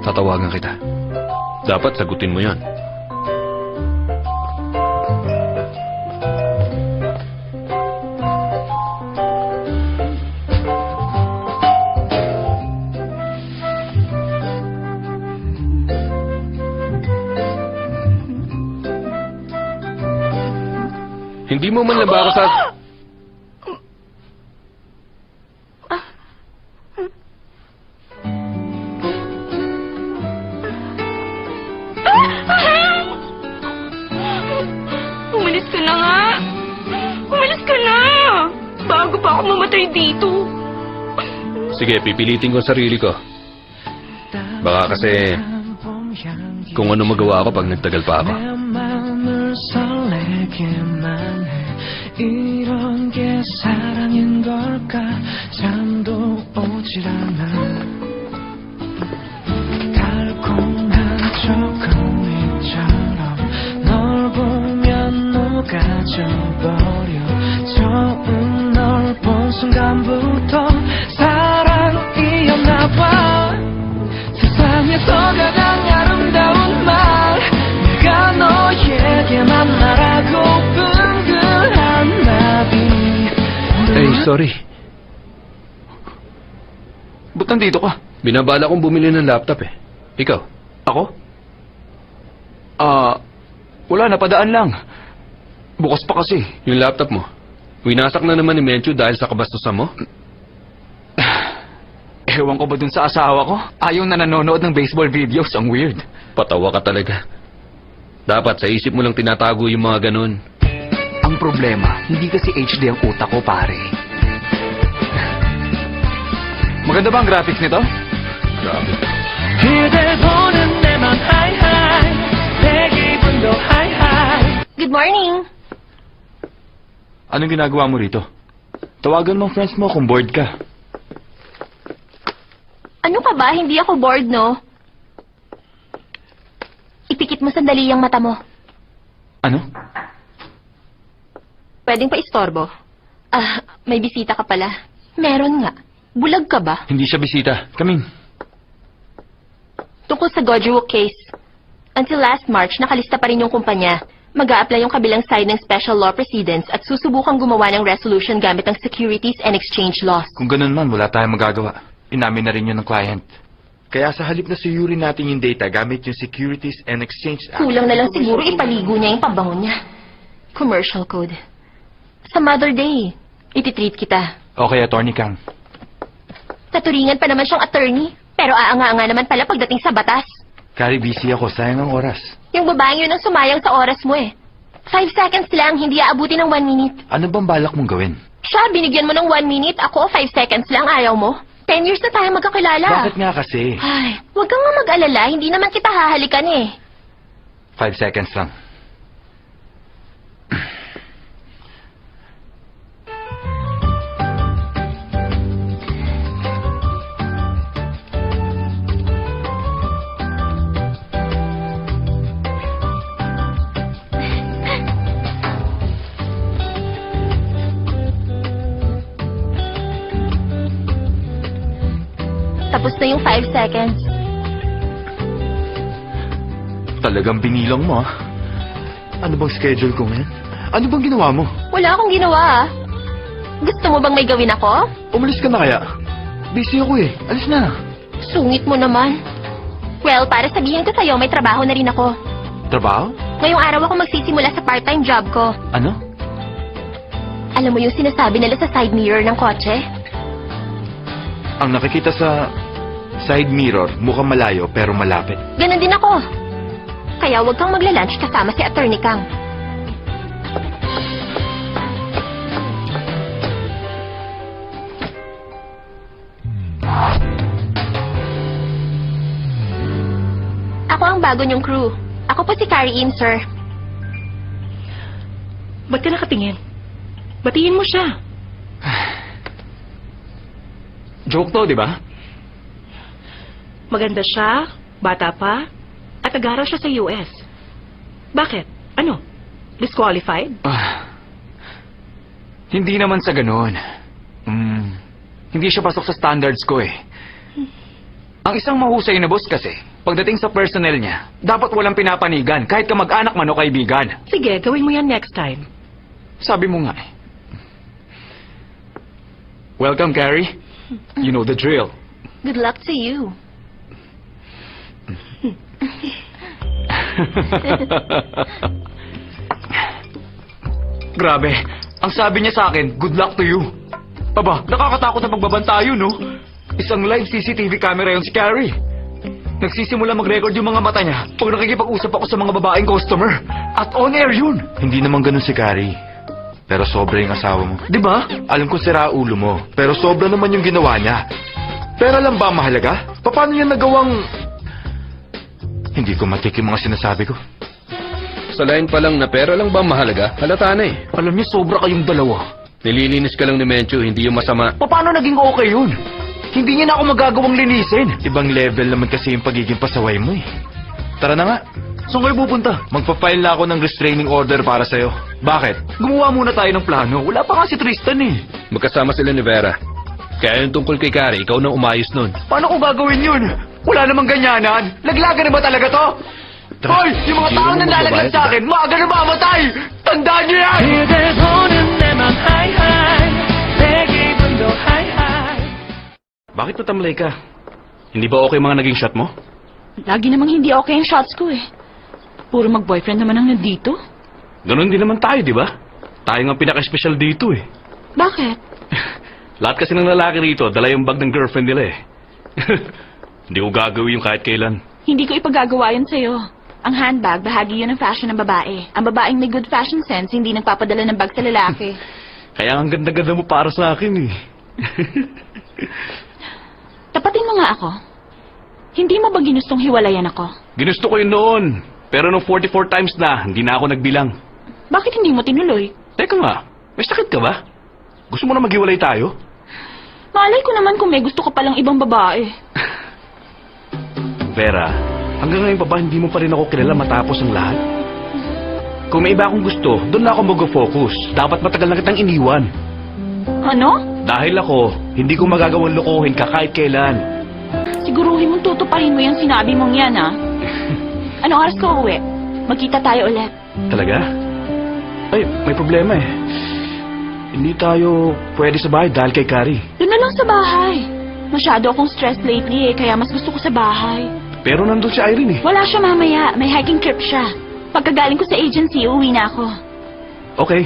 Tatawagan kita. Dapat sagutin mo yan. Hindi mo man nabaka sa... Umalis ka na nga. Umalis ka na. Bago pa ako mamatay dito. Sige, pipilitin ko ang sarili ko. Baka kasi kung ano magawa ko pag nagtagal pa ako. 내 맘을 설레게만 해 이런 게 사랑인 걸까 잠도 오질 않아 달콤한 초콜릿처럼 널 보면 녹아져버려 처음 널 본 순간부터 사랑이었나 봐 세상에서 가장 아름다운 말 내가 너에게만 말하고픈 그 한마디 Ay, sorry. Ba't nandito ka? Binabala kong bumili ng laptop eh. Ikaw? Ako? Wala, napadaan lang. Bukas pa kasi. Yung laptop mo. Winasak na naman ni Menchu dahil sa kabastusan mo? Ewan ko ba dun sa asawa ko? Ayaw na nanonood ng baseball videos. Ang weird. Patawa ka talaga. Dapat sa isip mo lang tinatago yung mga ganun. Ang problema, hindi kasi HD ang utak ko, pare. Maganda ba ang graphics nito? Grabe. 그댈 보는 내맘 하이하이 내 기분도 하이하이 Good morning! Anong ginagawa mo rito? Tawagan mo ang friends mo kung bored ka. Ano ka ba? Hindi ako bored, no? Ipikit mo sandali yung mata mo. Ano? Pwedeng pa istorbo. Ah, may bisita ka pala. Meron nga. Bulag ka ba? Hindi siya bisita. Come in. Tungkol sa Gojuwook case. Until last March, nakalista pa rin yung kumpanya. Mag-a-apply yung kabilang side ng special law precedents at susubukang gumawa ng resolution gamit ang Securities and Exchange Laws. Kung ganun man, wala tayong magagawa. Inamin na rin yun ng client. Kaya sa halip na suyurin natin yung data gamit yung Securities and Exchange Act. Kulang na lang siguro ipaligo niya yung pabango niya. Commercial code. Sa Mother Day, ititreat kita. Okay, Attorney Kang. Taturingan pa naman siyang attorney, pero aanga-anga naman pala pagdating sa batas. Kari, busy ako. Sayang ang oras. Yung babaeng yun ang sumayang sa oras mo eh. 5 seconds lang, hindi aabuti ng 1 minute. Ano bang balak mong gawin? Siya, binigyan mo ng 1 minute, ako 5 seconds lang, ayaw mo. 10 years na tayo magkakilala. Bakit nga kasi? Ay, huwag kang nga mag-alala, hindi naman kita hahalikan eh. 5 seconds lang. Tapos na yung 5 seconds. Talagang binilang mo, ah. Ano bang schedule ko ngayon? Ano bang ginawa mo? Wala akong ginawa ah. Gusto mo bang may gawin ako? Umalis ka na kaya? Busy ako eh. Alis na. Sungit mo naman. Well, para sabihin ko sa'yo, may trabaho na rin ako. Trabaho? Ngayong araw ako magsisimula sa part-time job ko. Ano? Alam mo yung sinasabi nila sa side mirror ng kotse? Ang nakikita sa side mirror, mukhang malayo pero malapit. Ganon din ako. Kaya huwag kang magla-lunch kasama si Attorney Kang. Ako ang bago niyong crew. Ako po si Carrie Im, sir. Ba't ka nakatingin? Batiin mo siya. Joke to, di ba? Maganda siya, bata pa, at nag-aaral siya sa US. Bakit? Ano? Disqualified? Hindi naman sa ganun. Hindi siya pasok sa standards ko eh. Ang isang mahusay na boss kasi, pagdating sa personnel niya, dapat walang pinapanigan, kahit kamag-anak man o kaibigan. Sige, gawin mo yan next time. Sabi mo nga eh. Welcome, Carrie. You know the drill. Good luck to you. Grabe. Ang sabi niya sa akin, good luck to you. Aba, nakakatakot na pagbabantayo, no? Isang live CCTV camera yung si Carrie. Nagsisimula mag-record yung mga mata niya pag nakikipag-usap ako sa mga babaeng customer. At on-air yun. Hindi naman ganun si Kari. Pero sobra yung asawa mo. Di ba? Alam ko sira ulo mo. Pero sobra naman yung ginawa niya. Pera lang ba ang mahalaga? Paano niya nagawang... Hindi ko matik yung mga sinasabi ko. Sa line pa lang na pera lang ba mahalaga? Halata na eh. Alam niyo, sobra kayong dalawa. Nililinis ka lang ni Menchu, hindi yung masama. Paano naging okay yun? Hindi niya na ako magagawang linisin. Ibang level naman kasi yung pagiging pasaway mo eh. Tara na nga. Saan kayo pupunta? Magpa-file na ako ng restraining order para sa'yo. Bakit? Gumawa muna tayo ng plano. Wala pa nga si Tristan eh. Magkasama sila ni Vera. Kaya yung tungkol kay Carrie, ikaw nang umayos nun. Paano ko gagawin yun? Wala namang ganyanan. Laglagan na ba talaga to? Hoy! Yung mga tao na nalaglag sa akin, maaga na mamatay! Tandaan niyo yan! 그댈 보는 내맘 하이하이 내 기분도 하이하이 Bakit natamlay ka? Hindi ba okay mga naging shot mo? Lagi namang hindi okay ang shots ko eh. Puro mag-boyfriend naman ang nandito. Ganon din naman tayo, di ba? Tayo nga pinaka-special dito eh. Bakit? Lahat kasi ng lalaki rito, dala yung bag ng girlfriend nila eh. Hindi ko gagawin yung kahit kailan. Hindi ko ipagagawa yun sa'yo. Ang handbag, bahagi yun ng fashion ng babae. Ang babaeng may good fashion sense, hindi nagpapadala ng bag sa lalaki. Kaya ang ganda-ganda mo para sa akin eh. Tapatin mo nga ako. Hindi mo ba ginustong hiwalayan ako? Ginusto ko yun noon. Pero nung 44 times na, hindi na ako nagbilang. Bakit hindi mo tinuloy? Teka nga, may sakit ka ba? Gusto mo na maghiwalay tayo? Malay ko naman kung may gusto ka palang ibang babae. Vera, hanggang ngayon pa ba hindi mo pa rin ako kilala matapos ang lahat? Kung may iba akong gusto, doon na ako mag-focus. Dapat matagal na kitang iniwan. Ano? Dahil ako, hindi ko magagawang lokohin ka kahit kailan. Siguruhin mong tutuparin mo yung sinabi mong yan, ha? Anong oras ka uwi? Magkita tayo ulit. Talaga? Ay, may problema eh. Hindi tayo pwede sa bahay dahil kay Carrie. Doon na lang sa bahay. Masyado akong stressed lately eh, kaya mas gusto ko sa bahay. Pero nandun si Irene eh. Wala siya mamaya. May hiking trip siya. Pagkagaling ko sa agency, uuwi na ako. Okay.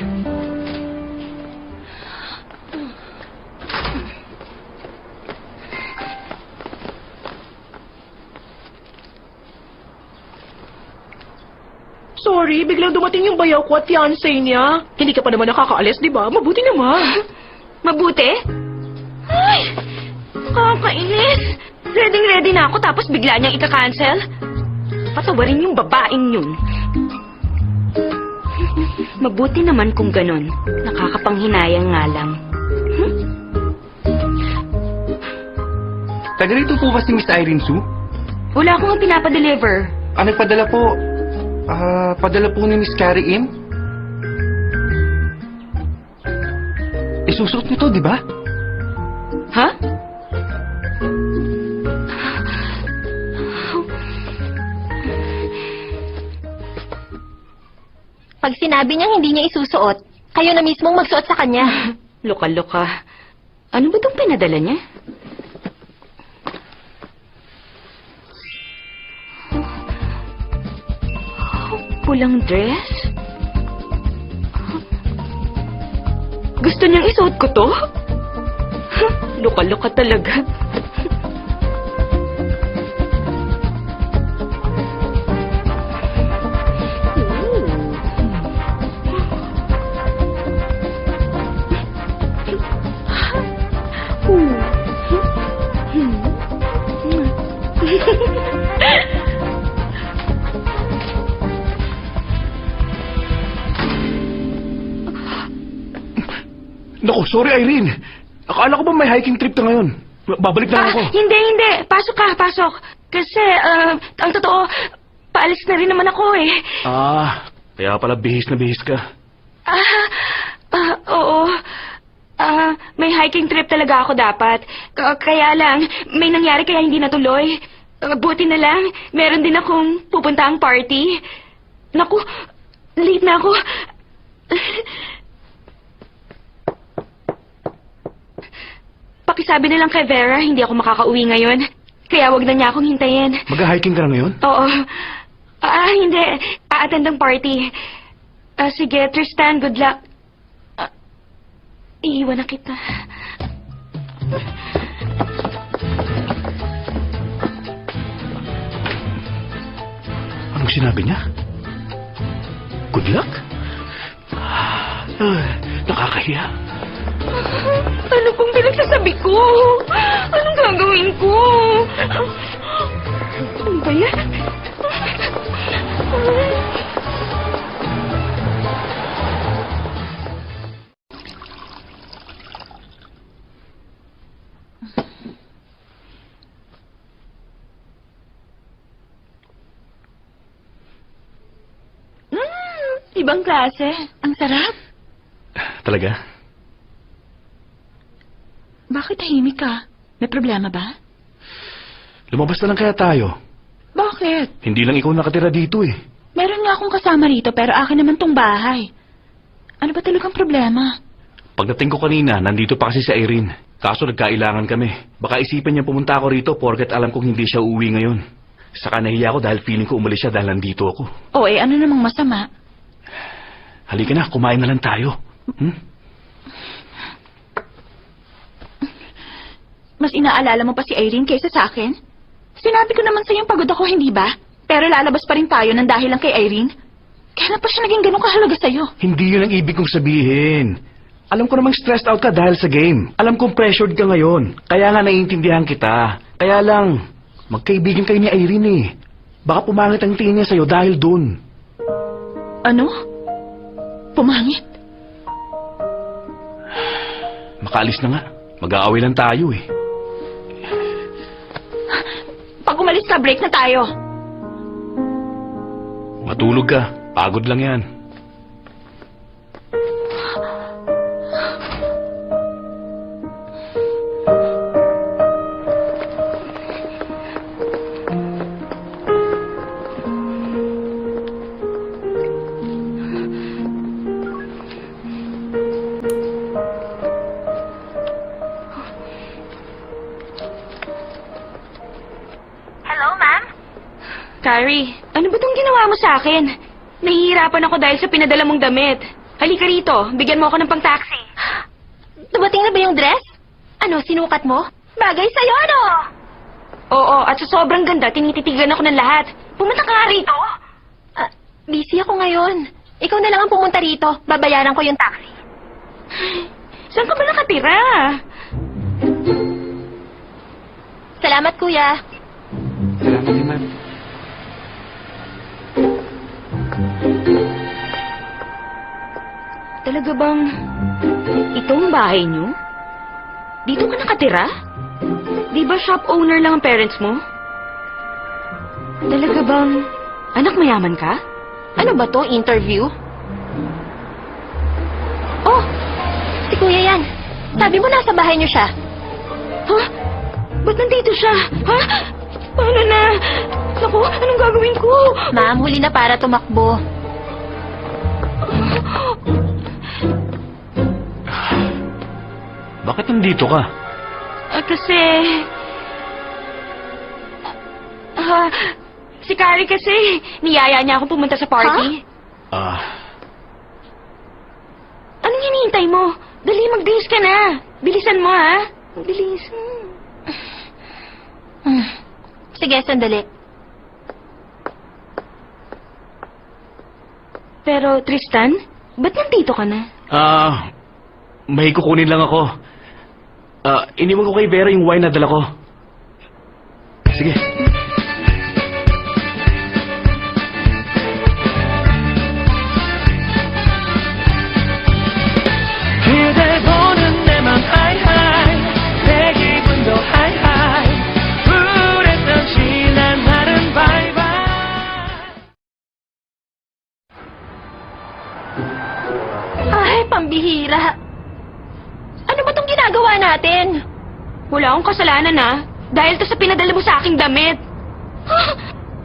Sorry, biglang dumating yung bayaw ko at fiancé niya. Hindi ka pa naman nakakaalis, di ba? Mabuti naman. Mabuti? Ay, nakakainis. Ready na ako tapos bigla niyang ika-cancel. Patawarin yung babaeng yun. Mabuti naman kung ganon. Nakakapanghinayang nga lang. Taga rito po ba si Miss Irene Sue? Wala akong pinapadeliver. Nagpadala po. Padala po ni Miss Carrie Im? Isusuot niyo to, di ba? Ha? Pag sinabi niyang hindi niya isusuot, kayo na mismong magsuot sa kanya. Loka-loka. Ano ba itong pinadala niya? Pulang dress? Gusto niyang isuot ko to? Loka-loka talaga. Naku, sorry Irene. Akala ko ba may hiking trip ka ngayon? Babalik na lang ako. Hindi. Pasok ka, pasok. Kasi, ang totoo, paalis na rin naman ako eh. Kaya pala bihis na bihis ka. Oo. May hiking trip talaga ako dapat. Kaya lang, may nangyari kaya hindi natuloy. Buti na lang, meron din akong pupuntaang party. Naku, late na ako. Pakisabi na lang kay Vera, hindi ako makakauwi ngayon. Kaya wag na niya akong hintayin. Mag-hiking ka na ngayon? Oo. Hindi. A-attend ang party. Sige, Tristan, good luck. Iiwan na kita. Anong sinabi niya? Good luck? Nakakahiya. Ano pong pinagsasabi ko? Anong gagawin ko? Ano ba yan? Ibang klase. Ang sarap. Talaga? Bakit tahimik ka? May problema ba? Lumabas na lang kaya tayo. Bakit? Hindi lang ikaw nakatira dito eh. Meron nga akong kasama rito pero akin naman tong bahay. Ano ba talagang problema? Pagdating ko kanina, nandito pa kasi si Irene. Kaso nagkailangan kami. Baka isipin niya pumunta ako rito porket alam kong hindi siya uuwi ngayon. Saka nahiya ako dahil feeling ko umalis siya dahil nandito ako. O ano namang masama? Halika na, kumain na lang tayo. Hmm? Mas inaalala mo pa si Irene kaysa sa akin? Sinabi ko naman sa'yo pagod ako, hindi ba? Pero lalabas pa rin tayo ng dahil lang kay Irene. Kaya pa siya naging ganun kahalaga sa'yo. Hindi yun ang ibig kong sabihin. Alam ko namang stressed out ka dahil sa game. Alam kong pressured ka ngayon. Kaya nga naiintindihan kita. Kaya lang, magkaibigan kayo ni Irene eh. Baka pumangit ang tingin niya sa'yo dahil dun. Ano? Pumangit? Makaalis na nga. Mag-aaway lang tayo eh. Pag umalis ka, break na tayo. Matulog ka. Pagod lang yan. Hello, ma'am? Carrie, ano ba tong ginawa mo sa akin? Nahihirapan ako dahil sa pinadala mong damit. Halika rito, bigyan mo ako ng pang-taxi. Dumating na ba yung dress? Ano, sinukat mo? Bagay sa'yo, ano? Oo, at sa sobrang ganda, tinititigan ako ng lahat. Pumunta ka nga rito. Busy ako ngayon. Ikaw na lang ang pumunta rito. Babayaran ko yung taxi. Saan ka ba nakatira? Salamat, kuya. Salamat din, ma'am. Talaga bang itong bahay niyo? Dito ka nakatira? Di ba shop owner lang ang parents mo? Talaga bang anak mayaman ka? Ano ba to, interview? Oh, si kuya yan. Sabi mo nasa bahay niyo siya. Ha? Ba't nandito siya? Ha? Paano na? Naku, anong gagawin ko? Ma'am, huli na para tumakbo. Bakit nandito ka? Kasi... si Carrie kasi, niyaya niya akong pumunta sa party. Anong hinihintay mo? Dali, magbihis ka na. Bilisan mo, ha? Bilis. Sige, sandali. Pero, Tristan, ba't nandito ka na? May kukunin lang ako. Iniwan ko kay Vera yung wine na dala ko. Sige. 그댈 보는 내 맘 하이하이 내 기분도 하이하이 우울했던 지난 날은 바이바이 Ay, pambihira. Ano ba tong ginagawa natin? Wala akong kasalanan, ha? Dahil to sa pinadala mo sa aking damit.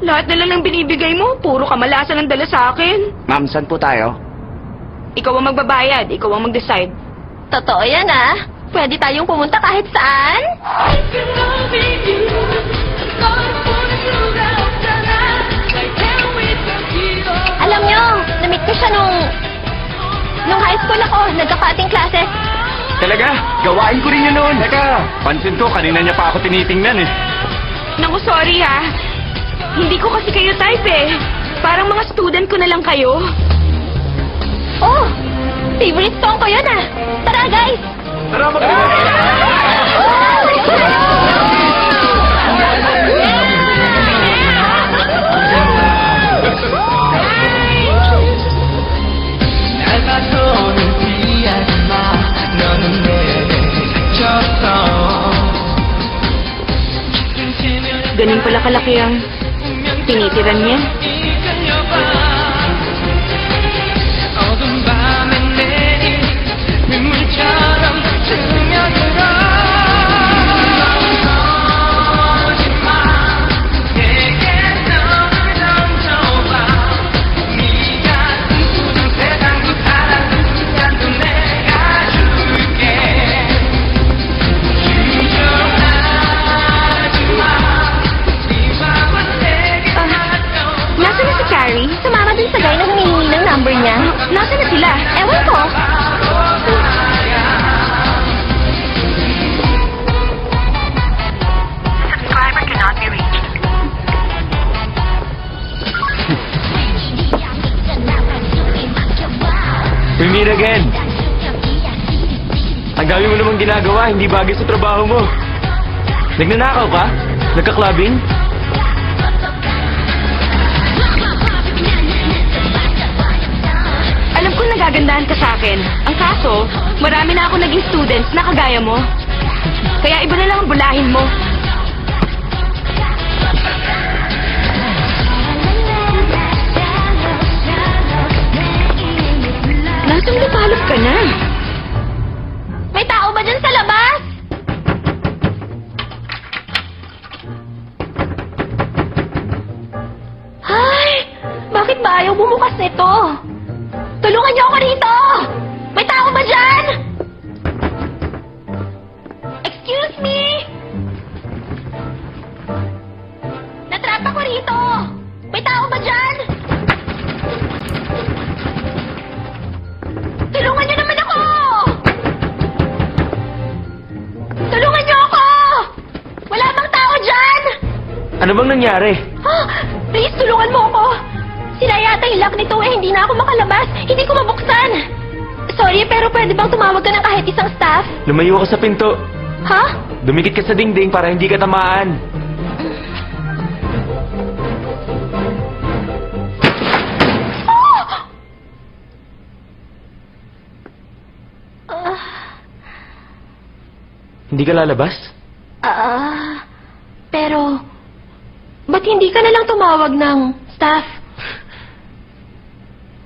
Lahat na lang ng binibigay mo, puro kamalasan ang dala sa akin. Ma'am, saan po tayo? Ikaw ang magbabayad, ikaw ang mag-decide. Totoo yan, ah. Pwede tayong pumunta kahit saan. Alam nyo, na-meet ko siya nung high school ako. Nagka-cutting classes. Talaga? Gawain ko rin yun noon. Teka, pansin ko, kanina niya pa ako tinitingnan eh. Naku, sorry, ha? Hindi ko kasi kayo type, eh. Parang mga student ko na lang kayo. Oh, favorite song ko yun, ah. Tara, guys. Tara, 날 봐도 눈피하지 마 너는 내게 갇혔어 Ganun pala kalaki ang tinitiran niya. 이끌려봐 어두운 밤에 내린 눈물처럼 스며들어 멈춰지마 내게 너를 던져봐 네가 꿈꾸던 세상도 사랑도 시간도 내가 줄게 주저하지마 네 맘은 내게 맡겨 here again. Ang dami mo namang ginagawa, hindi bagay sa trabaho mo. Nagnanakaw ka? Nagka-clubbing? Alam ko nagagandahan ka sa akin. Ang kaso, marami na ako naging students na kagaya mo. Kaya iba na lang ang bulahin mo. Nasaan lupalop ka na? May tao ba dyan sa labas? Ay! Bakit ba ayaw bumukas nito? Tulungan niyo ako rito! May tao ba dyan? Excuse me! Natrap ako rito! May tao ba dyan? Tulungan niyo naman ako! Tulungan niyo ako! Wala bang tao dyan? Ano bang nangyari? Ah, please, tulungan mo ako. Sila yata yung lock nito hindi na ako makalabas. Hindi ko mabuksan. Sorry, pero pwede bang tumawag ka ng kahit isang staff? Lumayo ka sa pinto. Ha? Dumikit ka sa dingding para hindi ka tamaan. Hindi ka lalabas? Pero, ba't hindi ka na lang tumawag ng staff?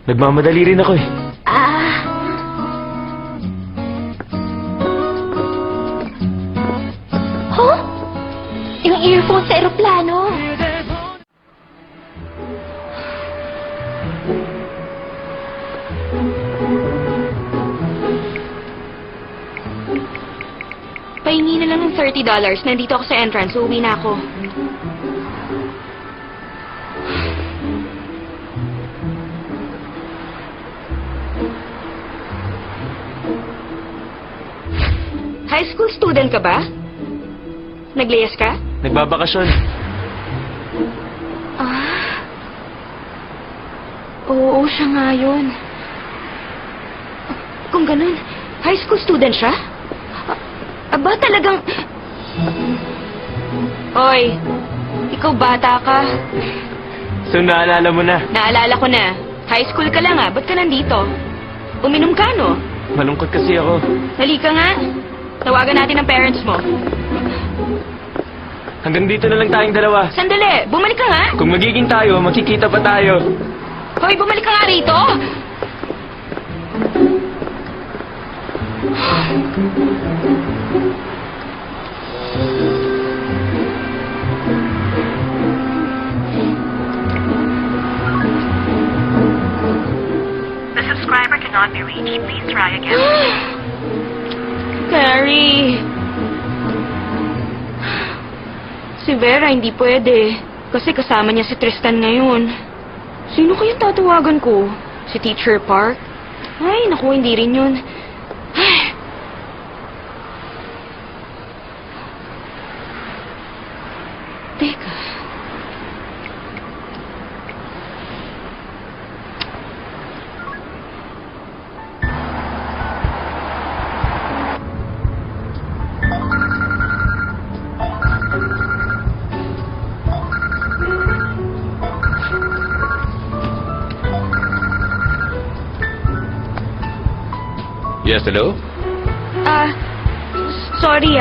Nagmamadali rin ako eh. Huh? Yung earphone sa eroplano. Pahingi na lang ng $30. Nandito ako sa entrance. Uuwi na ako. High school student ka ba? Nagliyas ka? Nagbabakasyon. Oo, siya nga yun. Kung ganun, high school student siya? Aba, talagang... Hoy, ikaw bata ka. So naalala mo na. Naalala ko na. High school ka lang ba't ka nandito? Uminom ka, no? Malungkot kasi ako. Halika nga. Tawagan natin ang parents mo. Hanggang dito na lang tayong dalawa. Sandali, bumalik ka nga. Kung magiging tayo, makikita pa tayo. Hoy, bumalik ka nga rito. The subscriber cannot be reached. Please try again. Carrie. Si Vera hindi pwede. Kasi kasama niya si Tristan ngayon. Sino kayang tatawagan ko? Si Teacher Park? Ay, naku, hindi rin yun. Ay. Teka. Yes, hello? Sorry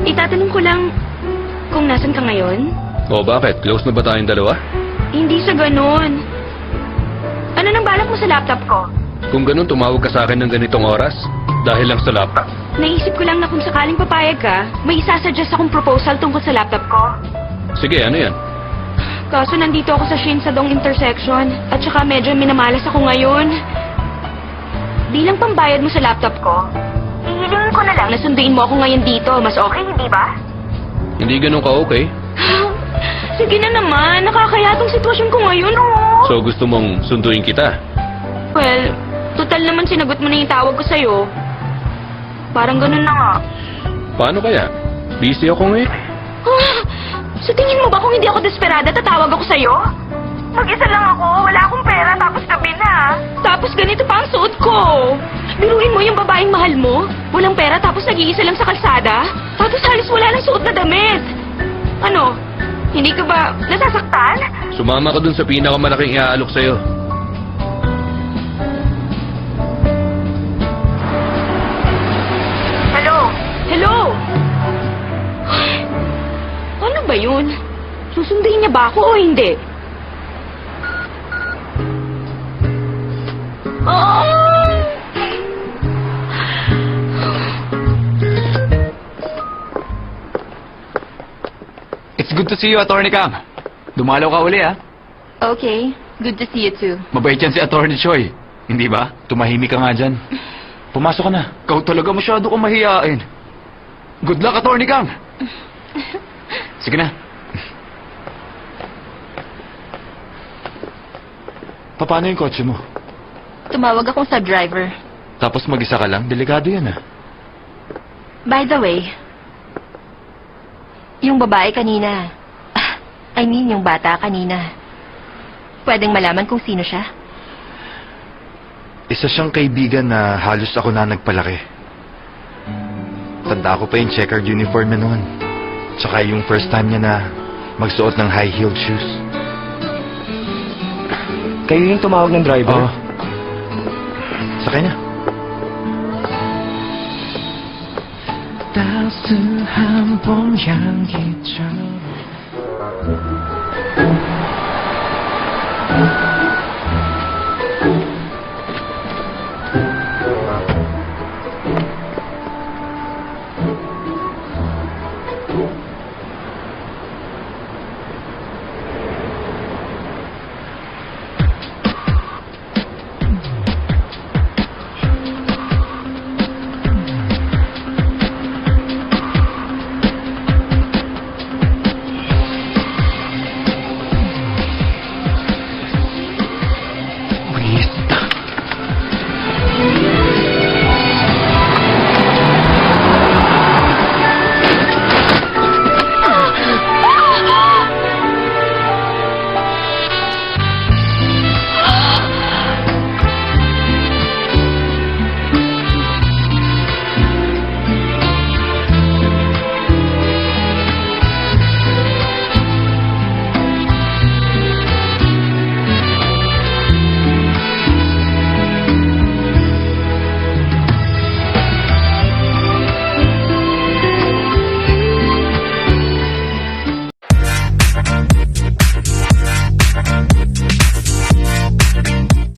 itatanong ko lang kung nasan ka ngayon? O bakit? Close na ba tayong dalawa? Hindi sa ganun. Ano nang balak mo sa laptop ko? Kung ganun, tumawag ka sa akin ng ganitong oras? Dahil lang sa laptop? Naisip ko lang na kung sakaling papayag ka, may isasuggest akong proposal tungkol sa laptop ko. Sige, ano yan? Kaso nandito ako sa Shinsadong intersection at saka medyo minamalas ako ngayon. Bilang pambayad mo sa laptop ko, hihilingin ko na lang na sunduin mo ako ngayon dito. Mas okay, hindi ba? Hindi ganun ka okay? Sige na naman, nakakayatong sitwasyon ko ngayon, oh. So gusto mong sunduin kita? Well, total naman sinagot mo na yung tawag ko sa'yo. Parang ganun na nga. Paano kaya? Busy ako ngayon. Sa tingin mo ba kung hindi ako desperada, tatawag ako sa'yo? Mag-isa lang ako. Wala akong pera. Tapos gabi na. Tapos ganito pa ang suot ko. Biruin mo yung babaeng mahal mo. Walang pera tapos nag-iisa lang sa kalsada. Tapos halos wala nang suot na damit. Ano? Hindi ka ba nasasaktan? Sumama ka dun sa pinakamalaking iaalok sa'yo. Hello? Hello? Ay, ano ba yun? Susundin niya ba ako o hindi? Oh! It's good to see you, Attorney Kang. Dumalaw ka uli, ah. Okay, good to see you too. Mabait yan si Attorney Choi. Hindi ba? Tumahimik ka nga dyan. Pumasok ka na. Ikaw talaga masyado kang mahihain. Good luck, Attorney Kang. Sige na. Paano yung kotse mo? Tumawag akong sub-driver. Tapos mag-isa ka lang? Delikado yan, ah. By the way, yung babae kanina, yung bata kanina, pwedeng malaman kung sino siya? Isa siyang kaibigan na halos ako na nagpalaki. Tanda ko pa yung checkered uniform na noon. Tsaka yung first time niya na magsuot ng high-heeled shoes. Kayo yung tumawag ng driver? Oo. Sakay na. 따스한 봄 향기처럼